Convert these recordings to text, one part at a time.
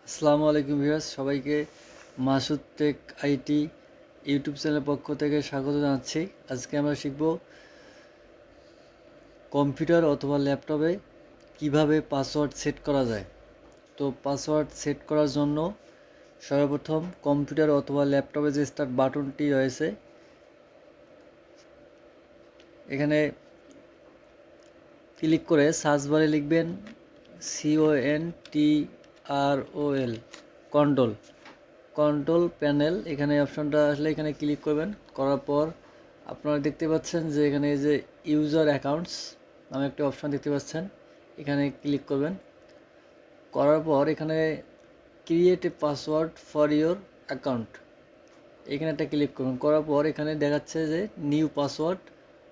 আসসালামু আলাইকুম ভিউয়ার্স, সবাইকে মাসুদ টেক আইটি ইউটিউব চ্যানেলের পক্ষ থেকে স্বাগত জানাচ্ছি। আজকে আমরা শিখব কম্পিউটার অথবা ল্যাপটপে কিভাবে পাসওয়ার্ড সেট করা যায়। তো পাসওয়ার্ড সেট করার জন্য সর্বপ্রথম কম্পিউটার অথবা ল্যাপটপে যে স্টার্ট বাটনটি রয়েছে এখানে ক্লিক করে সার্চ বারে লিখবেন CONTROL কন্ট্রোল প্যানেল। এখানে অপশনটা আসলে এখানে ক্লিক করবেন। করার পর আপনারা দেখতে পাচ্ছেন যে এখানে এই যে ইউজার অ্যাকাউন্টস নামে একটা অপশন দেখতে পাচ্ছেন, এখানে ক্লিক করবেন। করার পর এখানে create a password for your account, এখানে একটা ক্লিক করুন। করার পর এখানে দেখাচ্ছে যে নিউ পাসওয়ার্ড,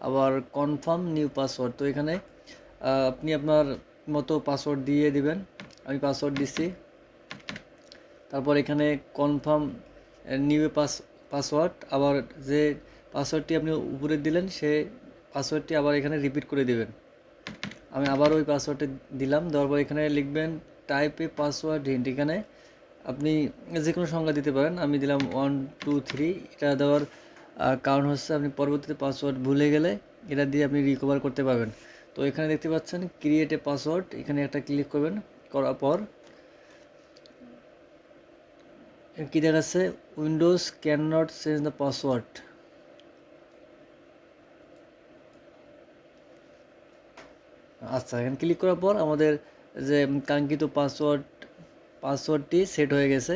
আবার কনফার্ম নিউ পাসওয়ার্ড। তো এখানে আপনি আপনার মতো পাসওয়ার্ড দিয়ে দিবেন। আমি পাসওয়ার্ড দিচ্ছি। তারপর এখানে কনফার্ম নিউ পাসওয়ার্ড, আবার যে পাসওয়ার্ডটি আপনি উপরে দিলেন সে পাসওয়ার্ডটি আবার এখানে রিপিট করে দিবেন। আমি আবার ওই পাসওয়ার্ডটি দিলাম। দেওয়ার পর এখানে লিখবেন টাইপ এ পাসওয়ার্ড হিন্ট। এখানে আপনি যে কোনো সংখ্যা দিতে পারেন। আমি দিলাম 1 2 3। এটা দেওয়ার কারণ হচ্ছে আপনি পরবর্তীতে পাসওয়ার্ড ভুলে গেলে এটা দিয়ে আপনি রিকভার করতে পারবেন। তো এখানে দেখতে পাচ্ছেন ক্রিয়েট এ পাসওয়ার্ড, এখানে একটা ক্লিক করবেন। করার পর কি দেখাচ্ছে Windows can not change the password. আচ্ছা, এখানে ক্লিক করার পর আমাদের যে কাঙ্ক্ষিত পাসওয়ার্ডটি সেট হয়ে গেছে।